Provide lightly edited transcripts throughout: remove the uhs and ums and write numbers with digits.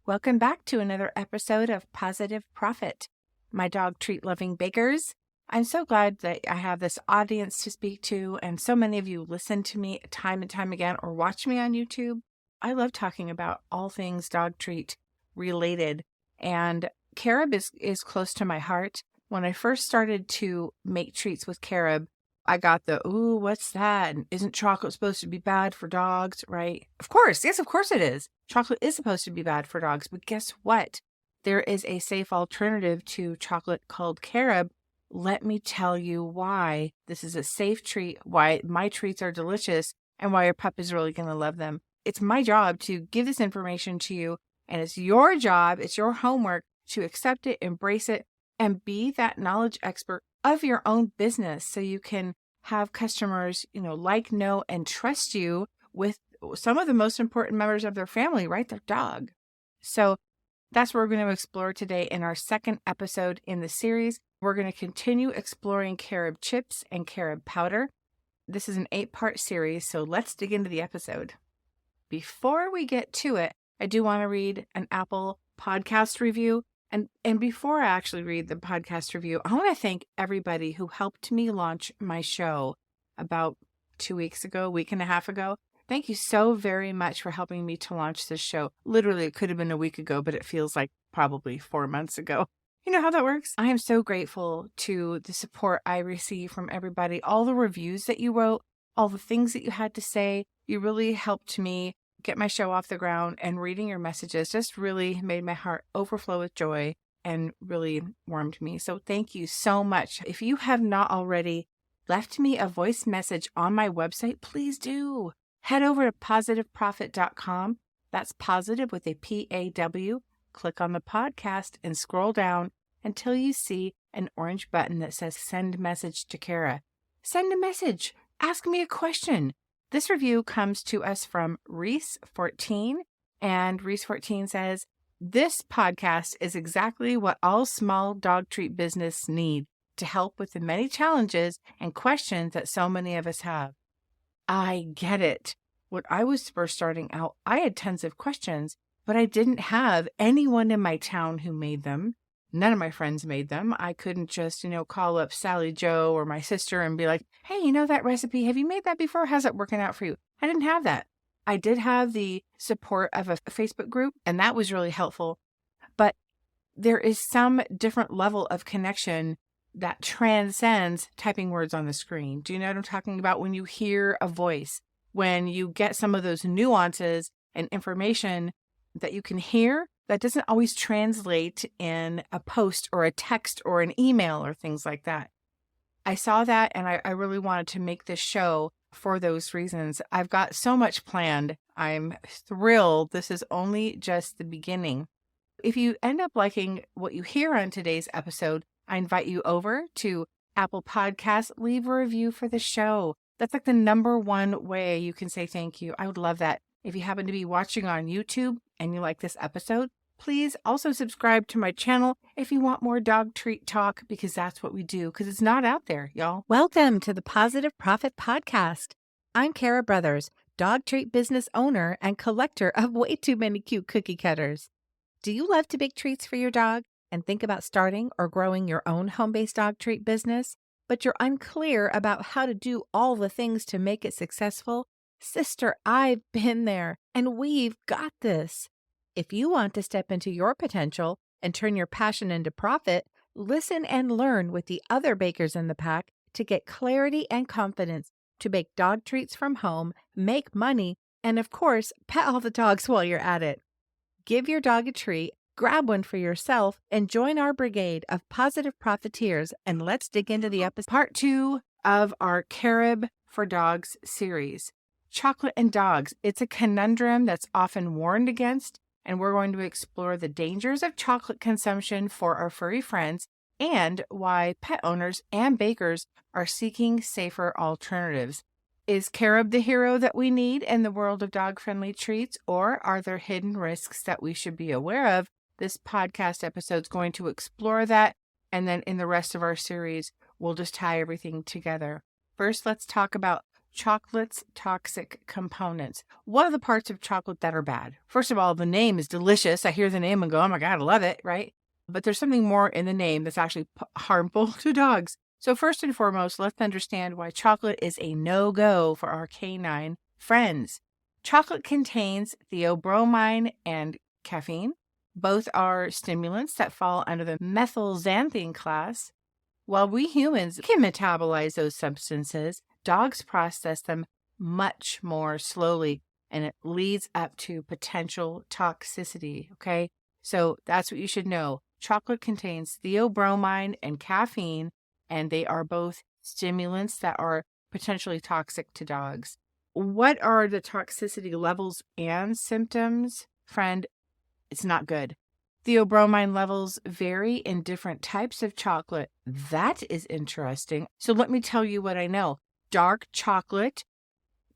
Welcome back to another episode of Positive Profit. My dog treat loving bakers. I'm so glad that I have this audience to speak to, and so many of you listen to me time and time again or watch me on YouTube. I love talking about all things dog treat related, and carob is close to my heart. When I first started to make treats with carob, I got the, ooh, what's that? And isn't chocolate supposed to be bad for dogs, right? Of course. Yes, of course it is. Chocolate is supposed to be bad for dogs. But guess what? There is a safe alternative to chocolate called carob. Let me tell you why this is a safe treat, why my treats are delicious, and why your pup is really going to love them. It's my job to give this information to you, and it's your job, it's your homework to accept it, embrace it, and be that knowledge expert of your own business so you can have customers, like, know, and trust you with some of the most important members of their family, right? Their dog. So that's what we're going to explore today in our second episode in the series. We're going to continue exploring carob chips and carob powder. This is an 8-part series, so let's dig into the episode. Before we get to it, I do want to read an Apple podcast review. And before I actually read the podcast review, I want to thank everybody who helped me launch my show about 2 weeks ago, week and a half ago. Thank you so very much for helping me to launch this show. Literally, it could have been a week ago, but it feels like probably 4 months ago. You know how that works? I am so grateful to the support I receive from everybody, all the reviews that you wrote, all the things that you had to say. You really helped me get my show off the ground, and reading your messages just really made my heart overflow with joy and really warmed me. So thank you so much. If you have not already left me a voice message on my website, please do. Head over to positiveprofit.com. That's positive with a P-A-W. Click on the podcast and scroll down until you see an orange button that says send message to Kara. Send a message. Ask me a question. This review comes to us from Reese14, and Reese14 says, this podcast is exactly what all small dog treat business need to help with the many challenges and questions that so many of us have. I get it. When I was first starting out, I had tons of questions, but I didn't have anyone in my town who made them. None of my friends made them. I couldn't just, call up Sally Joe or my sister and be like, hey, that recipe? Have you made that before? How's it working out for you? I didn't have that. I did have the support of a Facebook group, and that was really helpful. But there is some different level of connection that transcends typing words on the screen. Do you know what I'm talking about? When you hear a voice, when you get some of those nuances and information that you can hear, that doesn't always translate in a post or a text or an email or things like that. I saw that, and I really wanted to make this show for those reasons. I've got so much planned. I'm thrilled. This is only just the beginning. If you end up liking what you hear on today's episode, I invite you over to Apple Podcasts. Leave a review for the show. That's like the number one way you can say thank you. I would love that. If you happen to be watching on YouTube and you like this episode, please also subscribe to my channel if you want more dog treat talk, because that's what we do, because it's not out there, y'all. Welcome to the Positive Profit Podcast. I'm Kara Brothers, dog treat business owner and collector of way too many cute cookie cutters. Do you love to bake treats for your dog and think about starting or growing your own home-based dog treat business, but you're unclear about how to do all the things to make it successful? Sister, I've been there, and we've got this. If you want to step into your potential and turn your passion into profit, listen and learn with the other bakers in the pack to get clarity and confidence to bake dog treats from home, make money, and of course, pet all the dogs while you're at it. Give your dog a treat, grab one for yourself, and join our brigade of positive profiteers, and let's dig into the episode. Part 2 of our Carob for Dogs series. Chocolate and dogs. It's a conundrum that's often warned against, and we're going to explore the dangers of chocolate consumption for our furry friends and why pet owners and bakers are seeking safer alternatives. Is carob the hero that we need in the world of dog-friendly treats, or are there hidden risks that we should be aware of? This podcast episode is going to explore that, and then in the rest of our series, we'll just tie everything together. First, let's talk about chocolate's toxic components. What are the parts of chocolate that are bad? First of all, the name is delicious. I hear the name and go, oh my God, I love it, right? But there's something more in the name that's actually harmful to dogs. So first and foremost, let's understand why chocolate is a no-go for our canine friends. Chocolate contains theobromine and caffeine. Both are stimulants that fall under the methylxanthine class. While we humans can metabolize those substances, dogs process them much more slowly, and it leads up to potential toxicity, okay? So that's what you should know. Chocolate contains theobromine and caffeine, and they are both stimulants that are potentially toxic to dogs. What are the toxicity levels and symptoms? Friend, it's not good. Theobromine levels vary in different types of chocolate. That is interesting. So let me tell you what I know. Dark chocolate,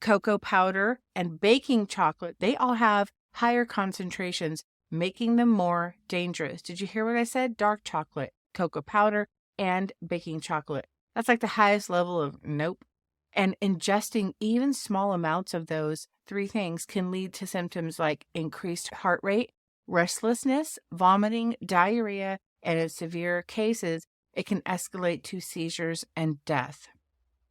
cocoa powder, and baking chocolate, they all have higher concentrations, making them more dangerous. Did you hear what I said? Dark chocolate, cocoa powder, and baking chocolate. That's like the highest level of nope. And ingesting even small amounts of those three things can lead to symptoms like increased heart rate, restlessness, vomiting, diarrhea, and in severe cases, it can escalate to seizures and death.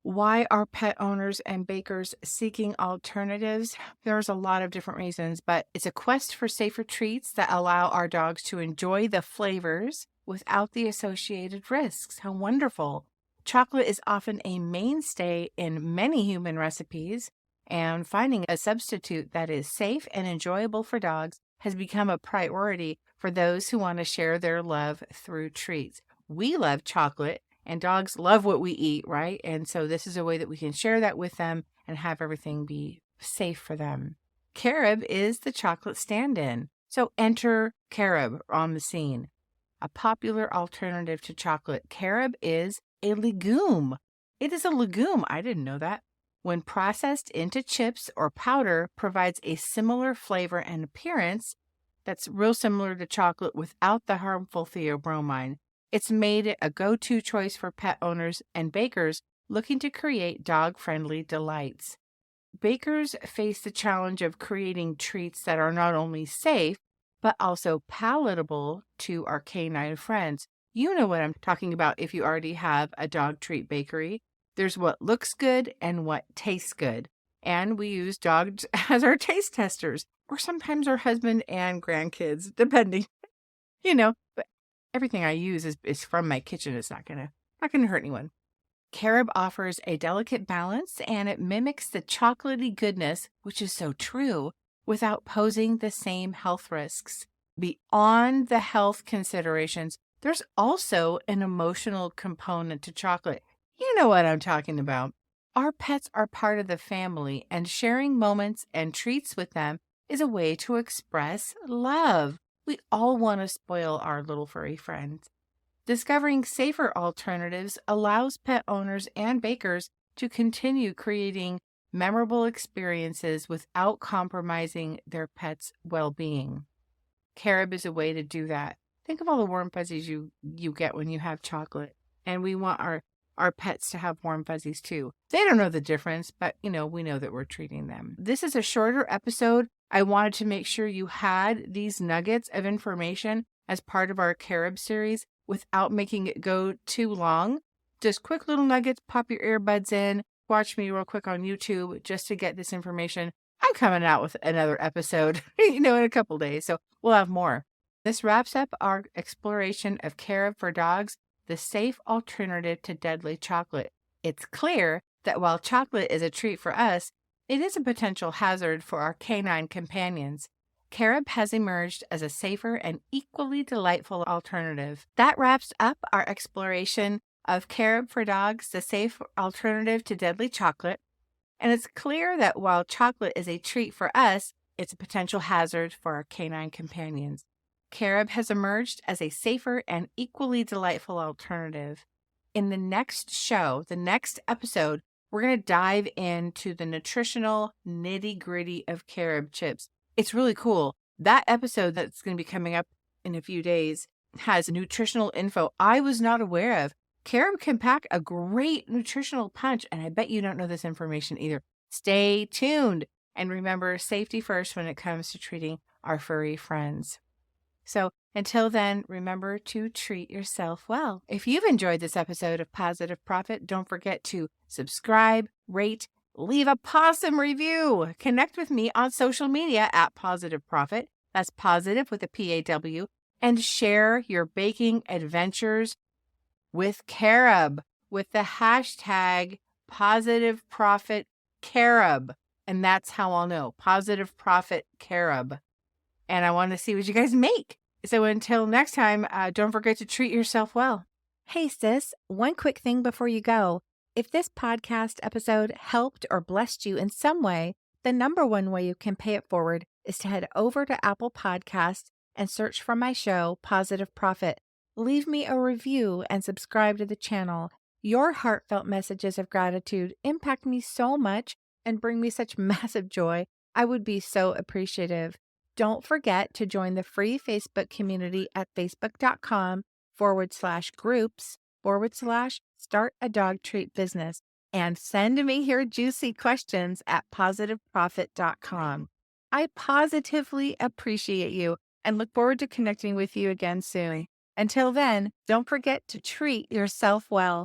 Why are pet owners and bakers seeking alternatives? There's a lot of different reasons, but it's a quest for safer treats that allow our dogs to enjoy the flavors without the associated risks. How wonderful. Chocolate is often a mainstay in many human recipes, and finding a substitute that is safe and enjoyable for dogs has become a priority for those who want to share their love through treats. We love chocolate, and dogs love what we eat, right? And so this is a way that we can share that with them and have everything be safe for them. Carob is the chocolate stand-in. So enter carob on the scene. A popular alternative to chocolate, carob is a legume. It is a legume. I didn't know that. When processed into chips or powder, provides a similar flavor and appearance that's real similar to chocolate without the harmful theobromine. It's made a go-to choice for pet owners and bakers looking to create dog-friendly delights. Bakers face the challenge of creating treats that are not only safe, but also palatable to our canine friends. You know what I'm talking about if you already have a dog treat bakery. There's what looks good and what tastes good. And we use dogs as our taste testers, or sometimes our husband and grandkids, depending, but everything I use is from my kitchen. It's not gonna hurt anyone. Carob offers a delicate balance, and it mimics the chocolatey goodness, which is so true, without posing the same health risks. Beyond the health considerations, there's also an emotional component to chocolate. You know what I'm talking about. Our pets are part of the family, and sharing moments and treats with them is a way to express love. We all want to spoil our little furry friends. Discovering safer alternatives allows pet owners and bakers to continue creating memorable experiences without compromising their pet's well-being. Carob is a way to do that. Think of all the warm fuzzies you get when you have chocolate. And we want our pets to have warm fuzzies too. They don't know the difference, but we know that we're treating them. This is a shorter episode. I wanted to make sure you had these nuggets of information as part of our carob series without making it go too long. Just quick little nuggets, pop your earbuds in, watch me real quick on YouTube just to get this information. I'm coming out with another episode, in a couple days, so we'll have more. This wraps up our exploration of carob for dogs, the safe alternative to deadly chocolate. It's clear that while chocolate is a treat for us, it is a potential hazard for our canine companions. Carob has emerged as a safer and equally delightful alternative. That wraps up our exploration of carob for dogs, the safe alternative to deadly chocolate. And it's clear that while chocolate is a treat for us, it's a potential hazard for our canine companions. Carob has emerged as a safer and equally delightful alternative. In the next show, the next episode, we're going to dive into the nutritional nitty-gritty of carob chips. It's really cool. That episode that's going to be coming up in a few days has nutritional info I was not aware of. Carob can pack a great nutritional punch, and I bet you don't know this information either. Stay tuned. And remember, safety first when it comes to treating our furry friends. So until then, remember to treat yourself well. If you've enjoyed this episode of Positive Profit, don't forget to subscribe, rate, leave a possum review. Connect with me on social media at Positive Profit. That's positive with a P-A-W. And share your baking adventures with carob with the hashtag Positive Profit Carob. And that's how I'll know. Positive Profit Carob. And I want to see what you guys make. So until next time, don't forget to treat yourself well. Hey, sis, one quick thing before you go. If this podcast episode helped or blessed you in some way, the number one way you can pay it forward is to head over to Apple Podcasts and search for my show, Positive Profit. Leave me a review and subscribe to the channel. Your heartfelt messages of gratitude impact me so much and bring me such massive joy. I would be so appreciative. Don't forget to join the free Facebook community at facebook.com/groups/start a dog treat business and send me your juicy questions at positiveprofit.com. I positively appreciate you and look forward to connecting with you again soon. Until then, don't forget to treat yourself well.